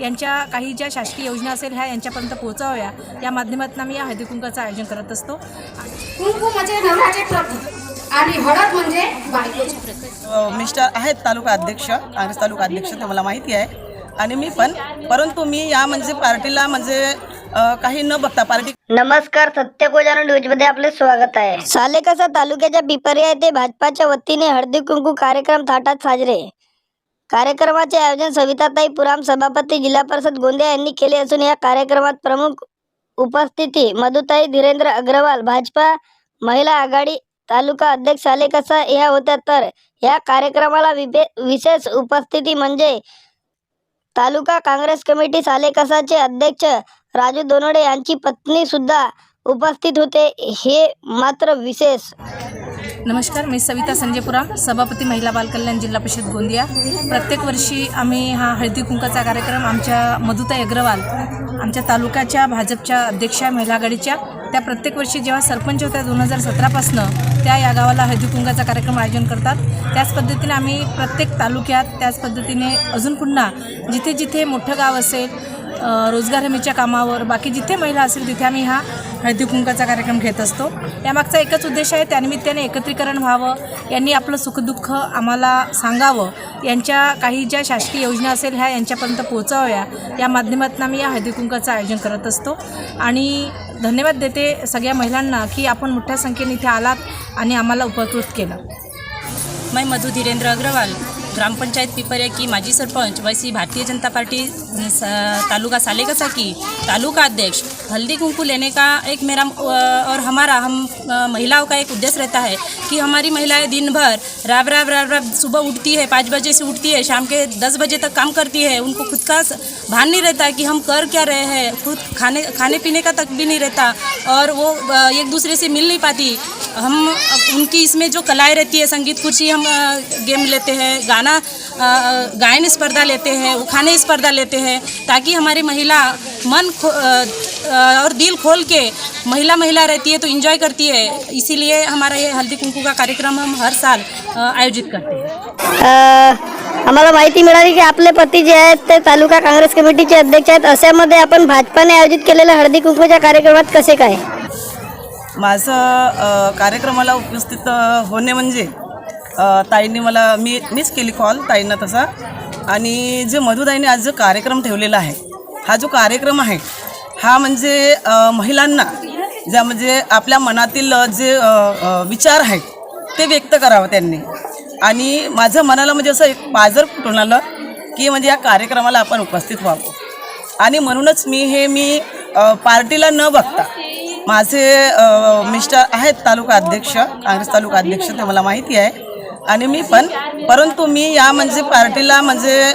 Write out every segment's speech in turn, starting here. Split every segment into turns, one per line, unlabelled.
यांच्या काही ज्या शासकीय योजना असेल ह्या यांच्यापर्यंत पोहोचाव्या या माध्यमातून आम्ही या हळदी कुंकाचं आयोजन करत असतो।
कुंकू म्हणजे नवऱ्याचे प्रतीक आणि हळद म्हणजे बायकोचे प्रतीक।
मिस्टर आहेत तालुका अध्यक्ष, काँग्रेस तालुका अध्यक्ष, ते मला माहिती आहे आणि मी पण, परंतु मी या म्हणजे पार्टीला म्हणजे काही न बघता पार्टी।
नमस्कार, सत्यकोजारण न्यूजमध्ये आपले स्वागत आहे। सालेकसा तालुक्याच्या पिपरिया येथे भाजपाच्या वतीने हळदी कुंकू कार्यक्रम थाटात साजरे। कार्यक्रमाचे आयोजन सविताताई पुराम, सभापती जिल्हा परिषद गोंदिया यांनी केले असून या कार्यक्रमात प्रमुख उपस्थिती मधुताई धीरेंद्र अग्रवाल, भाजपा महिला आघाडी तालुका अध्यक्ष सालेकसा या होत्या। तर या कार्यक्रमाला विशेष उपस्थिती म्हणजे तालुका काँग्रेस कमिटी सालेकसाचे अध्यक्ष राजू दोनोडे यांची पत्नी सुद्धा उपस्थित होते, हे मात्र विशेष।
नमस्कार, मी सविता संजय पुराम, सभापती महिला बाल कल्याण जिल्हा परिषद गोंदिया। प्रत्येक वर्षी आम्ही हा हळदी कुंकाचा कार्यक्रम आमच्या मधुताई अग्रवाल, आमच्या तालुक्याच्या भाजपच्या अध्यक्षा महिला आघाडीच्या, त्या प्रत्येक वर्षी जेव्हा सरपंच होत्या 2017पासनं त्या या गावाला हळदी कुंकाचा कार्यक्रम आयोजन करतात। त्याच पद्धतीने आम्ही प्रत्येक तालुक्यात त्याच पद्धतीने अजून पुन्हा जिथे जिथे मोठं गाव असेल, रोजगार हमीच्या कामावर, बाकी जिथे महिला असेल तिथे आम्ही हा हळदी कुंकाचा कार्यक्रम घेत असतो। यामागचा एकच उद्देश आहे, त्यानिमित्ताने एकत्रीकरण व्हावं, यांनी आपलं सुखदुःख आम्हाला सांगावं, यांच्या काही ज्या शासकीय योजना असेल ह्या यांच्यापर्यंत पोहोचाव्या या माध्यमातून आम्ही या हळदी कुंकाचं आयोजन करत असतो। आणि धन्यवाद देते सगळ्या महिलांना की आपण मोठ्या संख्येने इथे आलात आणि आम्हाला उपकृत केलं।
मैं मधु धीरेंद्र अग्रवाल, ग्राम पंचायत पिपरिया की माजी सरपंच, वैसी भारतीय जनता पार्टी तालुका सालेकसा की तालुका अध्यक्ष। हल्दी कुंकू लेने का एक मेरा और हमारा हम महिलाओं का एक उद्देश्य रहता है कि हमारी महिलाएं दिन भर राब सुबह उठती है, 5 बजे से उठती है, शाम के 10 बजे तक काम करती है। उनको खुद का भान नहीं रहता है कि हम कर क्या रहे हैं, खुद खाने पीने का तक भी नहीं रहता, और वो एक दूसरे से मिल नहीं पाती। हम उनकी इसमें जो कलाएँ रहती है, संगीत कुर्सी हम गेम लेते हैं, गायन स्पर्धा लेते हैं, खाने स्पर्धा लेते हैं, ताकि हमारी महिला मन और दिल खोल के महिला रहती है तो एंजॉय करती है। इसीलिए हमारा ये हल्दी कुंकू का कार्यक्रम हम हर साल आयोजित करते हैं।
आम्हाला माहिती मिळाली की आपले पती जे आहेत ते तालुका काँग्रेस कमिटीचे अध्यक्ष आहेत। अशामध्ये आपण भाजपाने आयोजित केलेल्या हळदी कुंकूच्या कार्यक्रमात कसे काय?
माझं कार्यक्रमाला उपस्थित होणे म्हणजे ताईंनी मीच केली कॉल ताईंना तसा, आणि जे मधुताईंनी आज जो कार्यक्रम ठेवलेला आहे, हा जो कार्यक्रम आहे हा म्हणजे महिलांना ज्या म्हणजे आपल्या मनातील जे विचार आहेत ते व्यक्त करावं त्यांनी। आणि माझं मनाला म्हणजे असं एक पाझर फुटून आलं की म्हणजे या कार्यक्रमाला आपण उपस्थित व्हावं, आणि म्हणूनच मी पार्टीला न बघता, माझे मिस्टर आहेत तालुका अध्यक्ष, काँग्रेस तालुका अध्यक्ष, ते मला माहिती आहे आणि मी पण, परंतु मी या म्हणजे पार्टीला म्हणजे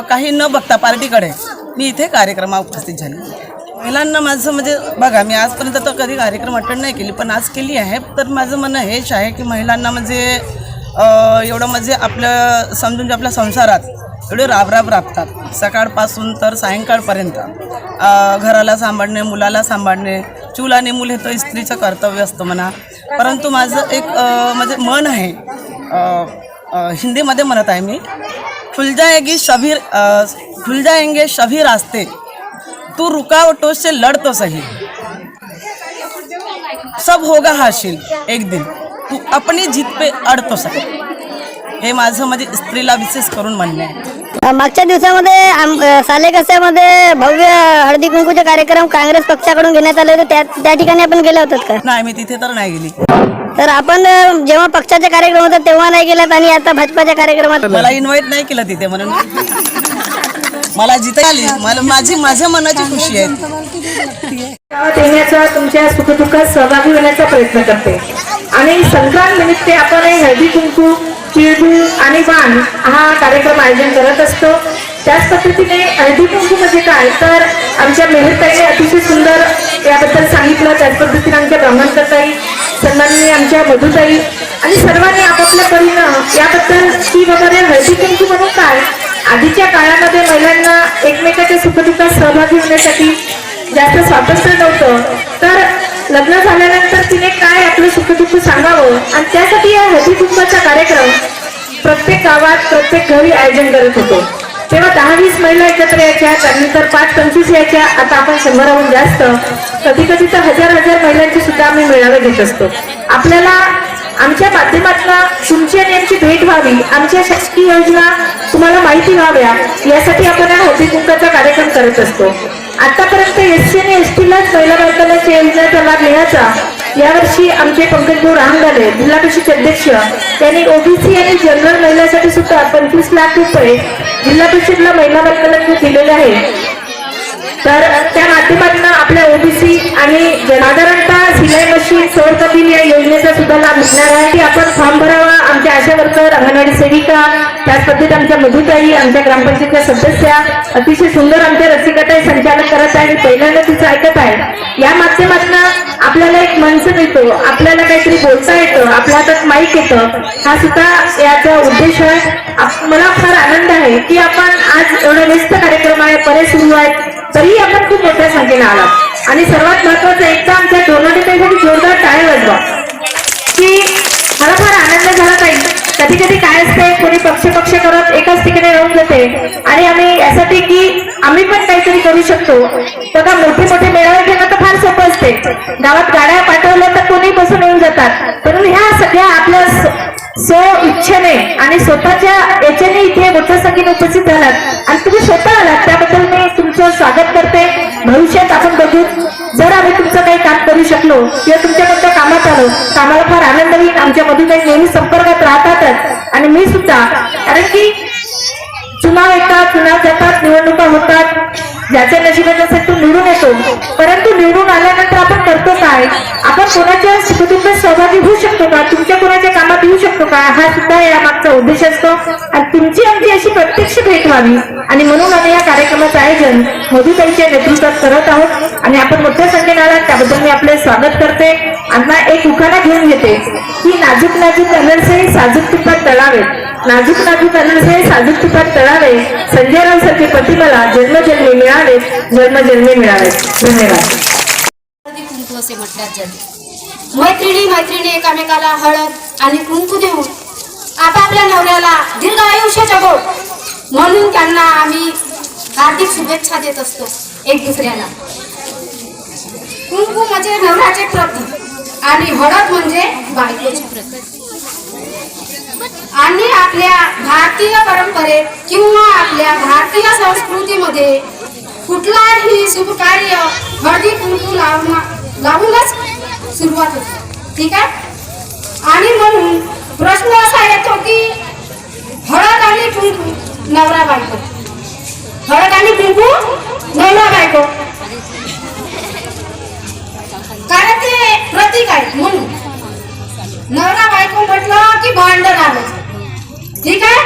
काही न बघता पार्टीकडे मी इथे कार्यक्रमात उपस्थित झाले। महिलांना माझं म्हणजे बघा, मी आजपर्यंत तर कधी कार्यक्रम अटेंड नाही केली, पण आज केली आहे। तर माझं म्हणणं हेच आहे की महिलांना म्हणजे एवढं म्हणजे आपलं समजून जे आपल्या संसारात एवढे राबतात, सकाळपासून तर सायंकाळपर्यंत घराला सांभाळणे, मुलाला सांभाळणे, चूल आणि मूल हे तर स्त्रीचं कर्तव्य असतं म्हणा। परंतु माझं एक म्हणजे मन आहे, हिंदीमध्ये म्हणत आहे मी, खुल जाएंगे सभी रास्ते, तू रुकावटों से लड़ तो सही, सब होगा हासिल एक दिन, तू अपनी जीत पे अड़ तो सही, हे माझं म्हणजे स्त्रीला विशेष करून म्हणणे आहे।
मागच्या दिवसामध्ये सालेकसामध्ये भव्य हळदी कुंकूचे कार्यक्रम काँग्रेस पक्षाकडून घेण्यात आले होते, त्या ठिकाणी आपण गेले होतात का?
नाही, मी तिथे तर नाही गेली।
तर आपण जेव्हा पक्षाचे कार्यक्रम होतात तेव्हा नाही गेलात आणि आता भाजपाच्या कार्यक्रमात
मला इन्व्हाइट नाही केलं तिथे, म्हणून मला जिथे आली माझ्या मनाची खुशी आहे।
देण्याचा, तुमच्या सुखदुःखात सहभागी होण्याचा प्रयत्न करते, आणि संक्रांत निमित्त आपण हळदी कुंकू, तिळगुळ आणि वाण हा कार्यक्रम आयोजन करत असतो। त्याच पद्धतीने हळदी कुंकू म्हणजे काय, तर आमच्या मेहरताईने अतिशय सुंदर याबद्दल सांगितलं। त्याच पद्धतीने आमच्या ब्राह्मणताई, सन्माननीय आमच्या मधुताई आणि सर्वांनी आपापल्या परीनं याबद्दल की वगैरे हळदी कुंकू म्हणून काय, आधीच्या काळामध्ये महिलांना एकमेकाच्या सुखदुःखात सहभागी होण्यासाठी जास्त स्वातंत्र्य नव्हतं, तर लग्न झाल्यानंतर तिने काय आपलं सुखदुःख सांगावं, आणि त्यासाठी या हळदी कुंकूचा कार्यक्रम प्रत्येक गावात, प्रत्येक घरी आयोजन करत होतो। तेव्हा 10-20 महिला एकत्र यायच्या, त्यानंतर 5-25 यायच्या, आता आपण 100हून जास्त, कधी कधी तर हजार महिलांची सुद्धा आम्ही मेळावे घेत असतो. आपल्याला आमच्या माध्यमातून तुमची आणि आमची भेट व्हावी, आमच्या शासकीय योजना तुम्हाला माहिती व्हाव्या, यासाठी आपण हा हळदी कुंकाचा कार्यक्रम करत असतो. आतापर्यंत SC आणि STलाच महिला बालकल्याच्या योजनेचा लाभ मिळायचा. यावर्षी आमचे पंकज भाऊ रामदाले, जिल्हा परिषद अध्यक्ष, यांनी OBC आणि जनरल महिलांसाठी सुद्धा 25 लाख रुपये जिल्हा परिषदला महिला बालकल्याने दिलेले आहे. तर त्या माध्यमातून आपल्या OBC आणि साधारणतः सिलाई मशीन, सौर कपिल या योजनेचा सुद्धा लाभ मिळणार आहे. की आपण फॉर्म भरावा. आमच्या आशा वर्कर, अंगणवाडी सेविका, त्याच पद्धतीत आमच्या मधुताई, आमच्या ग्रामपंचायतच्या सदस्या अतिशय सुंदर आमच्या रसिकताई संचालन करत आहे. पहिल्यांदा तिचं ऐकत आहे. या माध्यमातून आपल्याला एक मंच मिळतो, आपल्याला काहीतरी बोलता येतं, आपल्या हातात माईक येतं. हा सुद्धा याचा उद्देश आहे. मला फार आनंद आहे की आपण आज एवढा व्यस्त कार्यक्रम आहे, बरेच सुरू आहेत, तरी आपण खूप मोठ्या संख्येने आलात. आणि सर्वात महत्वाचं एकदा आमच्या डोनाटेसाठी जोरदार टाळ्या वाजवा. की मला फार आनंद झाला ताई. कधी कधी काय असते, कोणी पक्ष करत एकाच ठिकाणी राहून जाते आणि आम्ही यासाठी की आम्ही पण काहीतरी करू शकतो. बघा, मोठे मेळावे घेणं तर फार सोपं असते. गावात गाड्या पाठवल्या तर कोणी बसून येऊन जातात, परंतु ह्या सगळ्या आपल्या इच्छेने आणि स्वतःच्या याच्याने इथे मोठ्या संख्येने उपस्थित झालात आणि तुम्ही स्वतः आलात, त्याबद्दल मी तुमचं स्वागत करते. भविष्यात आपण बघू, जर आम्ही तुमचं काही काम करू शकलो किंवा तुमच्याकडच्या कामात आलो तर आम्हाला फार आनंद होईल. आमच्या मधून काही नेहमी संपर्कात राहतातच आणि मी सुद्धा, कारण की चुनाव येतात, चुनाव जातात, निवडणुका होतात, ज्याच्या नशिबात असेल तो निवडून येतो. परंतु निवडून आल्यानंतर आपण करतो काय? आपण कोणाच्या सुखदुःखात सहभागी होऊ शकतो का? तुमच्या कोणाच्या कामात येऊ शकतो का? हा सुद्धा या मागचा उद्देश असतो आणि तुमची आमची अशी प्रत्यक्ष भेट व्हावी आणि म्हणून आम्ही या कार्यक्रमाचं आयोजन मधुताईच्या नेतृत्वात करत आहोत आणि आपण मोठ्या संख्येने आलात त्याबद्दल मी आपले स्वागत करते. आता एक उखाणा घेऊन घेते की नाजूक अनरसे साजूक तुपात तळावे, नाजूक अनरसे साजूक तुपात तळावे, संजयराव सारखे पती मला जन्मजन्मी मिळावे, जन्मजन्मी मिळावे. धन्यवाद.
हळदी कुंकू असे म्हटल्यात जाते. मैत्रिणी एकामेकाला हळद आणि कुंकू देऊन आपापल्या नवऱ्याला दीर्घ आयुष्य जगो म्हणून त्यांना आम्ही हार्दिक शुभेच्छा देत असतो एक दुसऱ्याला. कुंकू म्हणजे नवऱ्याचे प्रतीक आणि हळद म्हणजे बायकोचे प्रतीक. आणि आपल्या भारतीय परंपरेत किंवा आपल्या भारतीय संस्कृतीमध्ये कुठलाही शुभ कार्य हळदी कुंकू लावूनच सुरुवात होते. ठीक आहे. आणि म्हणून प्रश्न असा येतो की हळद आणि कुंकू नवरा बायको, हळद आणि कुंकू नवरा बायको, कारण ते प्रतीक आहे. म्हणून नवरा बायको म्हटलं की भांडण आलं. ठीक आहे.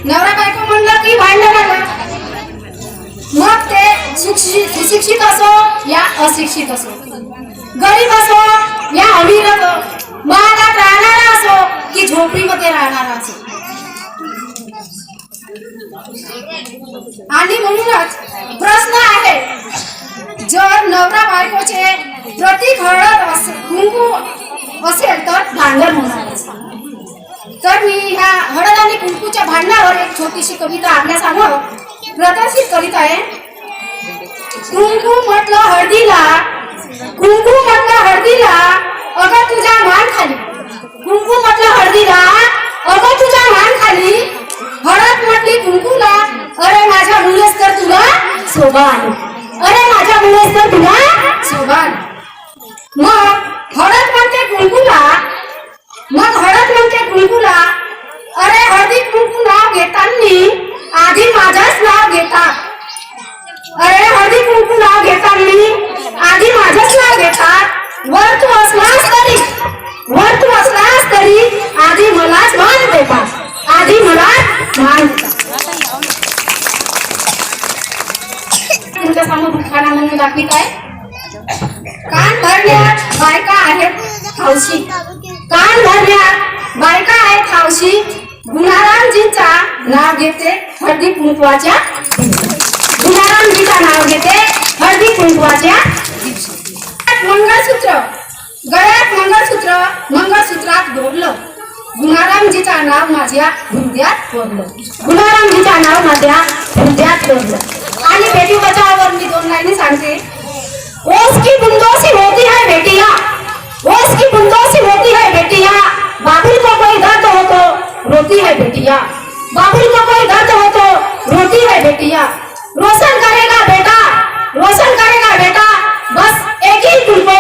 नवरा बायको म्हणलं की भांडण आलं. मग ते सुशिक्षित असो या अशिक्षित असो, गरीब असो या अमीर असो, महागात राहणारा असो की झोपडीमध्ये राहणारा असो. आणि म्हणूनच प्रश्न आहे, जर नवरा बायकोचे प्रतीक हळद कुंकू असेल तर भांडण होणार असेल. तर मी ह्या हळद आणि कुंकूच्या भांडणावर एक छोटीशी कविता आपल्यासमोर प्रदर्शित करीत आहे. कुंकू म्हटलं हळदीला, कुंकू म्हटलं हळदीला, अगं तुझ्या मान खाली. कुंकू म्हटलं हळदीला, अगं तुझ्या मान खाली. हळद म्हटली कुंकूला, अरे माझ्या मुळेच तर तुला शोभा आली, अरे माझ्या मुळेच तर तुला शोभा आली. मग हळद म्हणते कुंकूला, अरे हळदी कुंकू नाव घेताना आधी माझंच नाव घेतात. अरे हळदी कुंकू नाव घेताना आधी माझंच नाव घेतात. वर तू असलास तरी आधी मलाच मान देतात, आधी मलाच मान देतात. तुमच्या समोर उखाणा म्हणून दाखवित आहे. कान भरण्यात बायका आहेत हौशी, कान भरण्यात बायका आहेत हौशी. गुणारामजींचा नाव घेते हळदी कुंकवाच्या, गुणारामजीचा नाव घेते हळदी कुंकवाच्या. मंगळसूत्र गळ्यात, मंगळसूत्रात घोरलं. गुणारामजीचा हिचा नाव माझ्या हृदयात कोरलं. गुलाराम हिचा नाव माझ्या हृदयात कोरलं. आणि बेटी बचाओवर मी 2 लाईनी सांगते. ओस की बूंदों से होती है बेटियां, ओस की बूंदों से होती है बेटियां, बाबुल को कोई दर्द हो तो रोती है बेटियां, बाबुल को कोई दर्द हो तो रोती है बेटियां. रोशन करेगा बेटा, रोशन करेगा बेटा, बस एक ही फूल को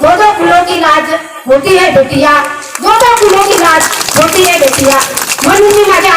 2-2 फूलों की लाज होती है बेटियां, 2-2 फूलों की लाज होती है बेटियां. म्हणून मी माझ्या